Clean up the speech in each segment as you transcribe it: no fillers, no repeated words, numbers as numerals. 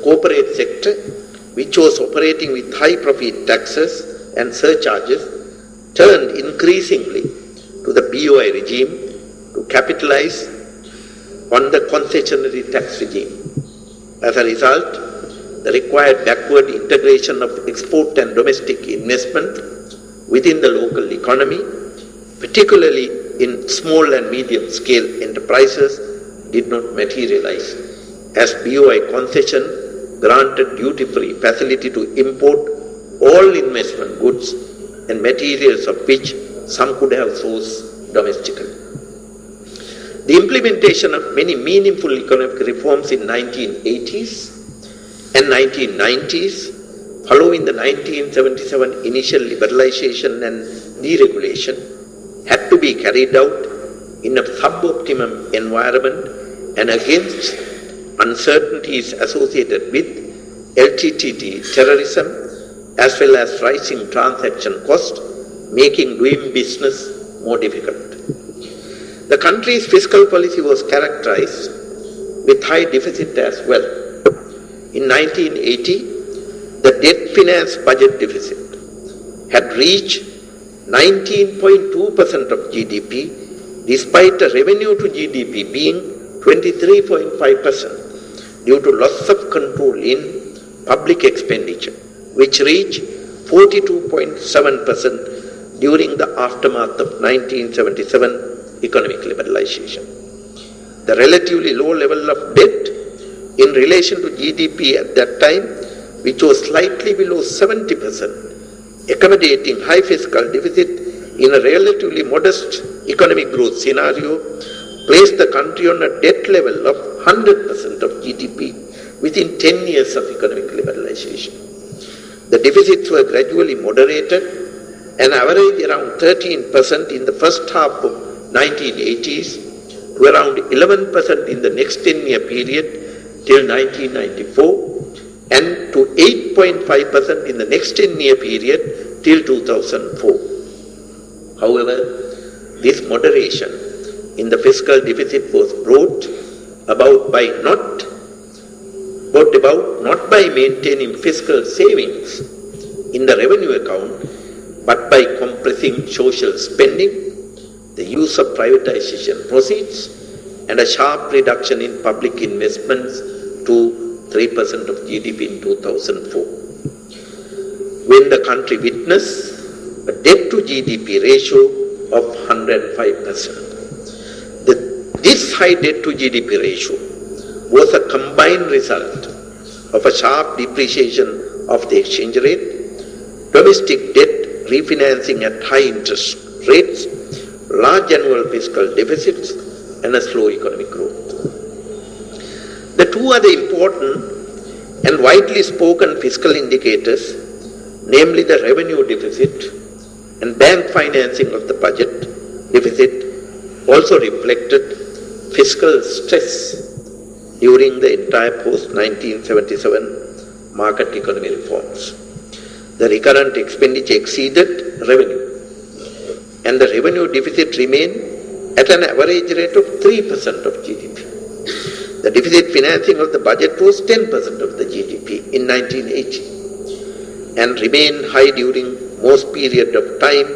corporate sector, which was operating with high profit taxes and surcharges, turned increasingly to the BOI regime to capitalize on the concessionary tax regime. As a result, the required backward integration of export and domestic investment within the local economy, particularly in small and medium scale enterprises, did not materialize, as BOI concession granted duty-free facility to import all investment goods and materials of which some could have sourced domestically. The implementation of many meaningful economic reforms in 1980s and 1990s, following the 1977 initial liberalization and deregulation, had to be carried out in a suboptimum environment and against uncertainties associated with LTTE terrorism, as well as rising transaction costs, making doing business more difficult. The country's fiscal policy was characterized with high deficit as well. In 1980, the debt-financed budget deficit had reached 19.2% of GDP, despite the revenue to GDP being 23.5% due to loss of control in public expenditure, which reached 42.7% during the aftermath of 1977 economic liberalization. The relatively low level of debt in relation to GDP at that time, which was slightly below 70%, accommodating high fiscal deficit in a relatively modest economic growth scenario, placed the country on a debt level of 100% of GDP within 10 years of economic liberalization. The deficits were gradually moderated and averaged around 13% in the first half of 1980s to around 11% in the next 10-year period till 1994 and to 8.5% in the next 10-year period till 2004. However, this moderation in the fiscal deficit was brought about not by maintaining fiscal savings in the revenue account, but by compressing social spending, the use of privatization proceeds, and a sharp reduction in public investments to 3% of GDP in 2004. When the country witnessed a debt to GDP ratio of 105%. This high debt to GDP ratio was a combined result of a sharp depreciation of the exchange rate, domestic debt refinancing at high interest rates, large annual fiscal deficits, and a slow economic growth. The two other important and widely spoken fiscal indicators, namely the revenue deficit and bank financing of the budget deficit, also reflected fiscal stress during the entire post-1977 market economy reforms. The recurrent expenditure exceeded revenue, and the revenue deficit remained at an average rate of 3% of GDP. The deficit financing of the budget was 10% of the GDP in 1980 and remained high during most period of time,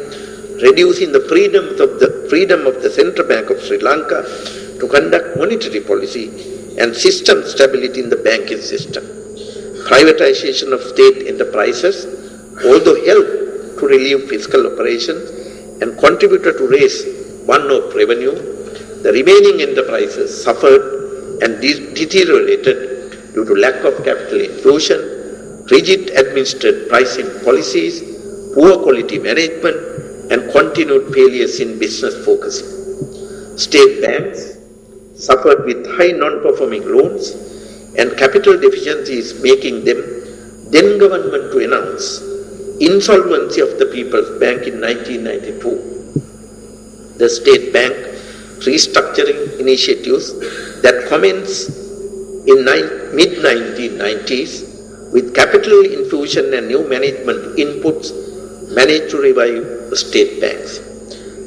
reducing the freedom of the Central Bank of Sri Lanka to conduct monetary policy and system stability in the banking system. Privatization of state enterprises, although helped to relieve fiscal operations and contributed to raise one-off revenue, the remaining enterprises suffered and deteriorated due to lack of capital infusion, rigid administered pricing policies, poor quality management, and continued failures in business focusing. State banks suffered with high non-performing loans and capital deficiencies, making them then government to announce insolvency of the People's Bank in 1992. The State Bank restructuring initiatives that commenced in mid-1990s with capital infusion and new management inputs managed to revive the state banks.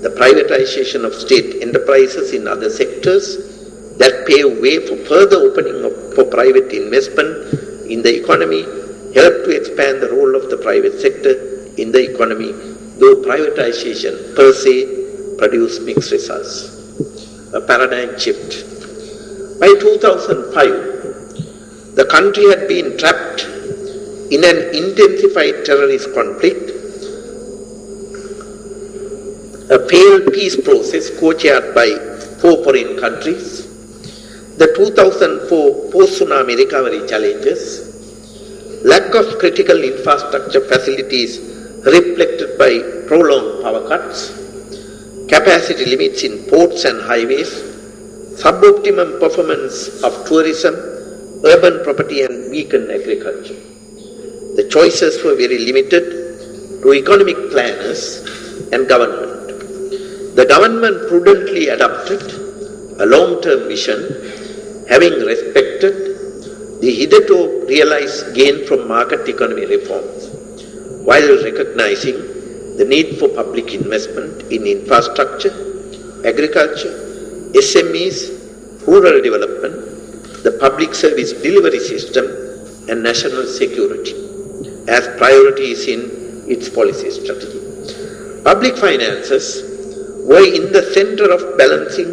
The privatization of state enterprises in other sectors that pave way for further opening up for private investment in the economy, help to expand the role of the private sector in the economy, though privatization per se produced mixed results. A paradigm shift. By 2005, the country had been trapped in an intensified terrorist conflict, a failed peace process co-chaired by 4 foreign countries, the 2004 post-tsunami recovery challenges, lack of critical infrastructure facilities reflected by prolonged power cuts, capacity limits in ports and highways, suboptimum performance of tourism, urban property and weakened agriculture. The choices were very limited to economic planners and government. The government prudently adopted a long-term vision, having respected the hitherto realized gain from market economy reforms, while recognizing the need for public investment in infrastructure, agriculture, SMEs, rural development, the public service delivery system, and national security as priorities in its policy strategy. Public finances were in the center of balancing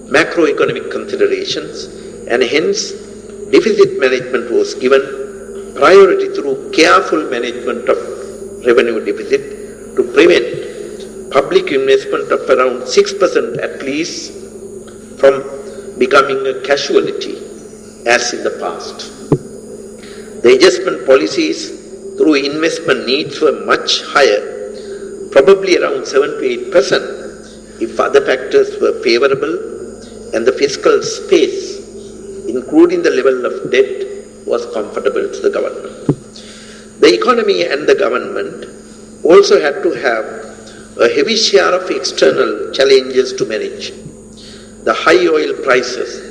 macroeconomic considerations, and hence deficit management was given priority through careful management of revenue deficit to prevent public investment of around 6% at least from becoming a casualty as in the past. The adjustment policies through investment needs were much higher, probably around 7 to 8%, if other factors were favorable and the fiscal space, including the level of debt, was comfortable to the government. The economy and the government also had to have a heavy share of external challenges to manage. The high oil prices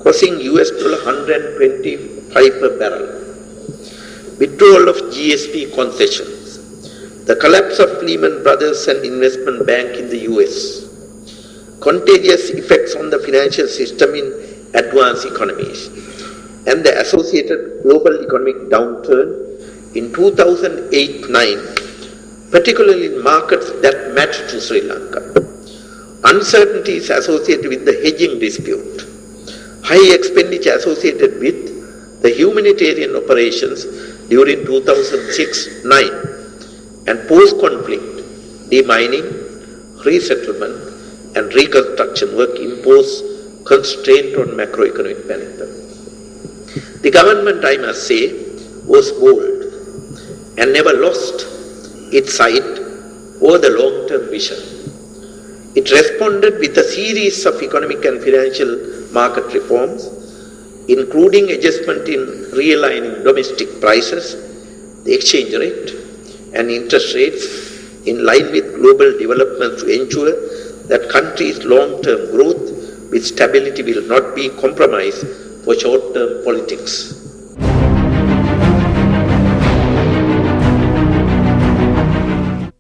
causing US $125 per barrel, withdrawal of GSP concessions, the collapse of Lehman Brothers and Investment Bank in the US, contagious effects on the financial system in advanced economies, and the associated global economic downturn in 2008-9, particularly in markets that matter to Sri Lanka. Uncertainties associated with the hedging dispute, high expenditure associated with the humanitarian operations during 2006-9, and post-conflict demining, resettlement, and reconstruction work impose constraint on macroeconomic management. The government, I must say, was bold and never lost its sight over the long-term vision. It responded with a series of economic and financial market reforms, including adjustment in realigning domestic prices, the exchange rate, and interest rates in line with global developments to ensure that countries' long-term growth with stability will not be compromised for short-term politics.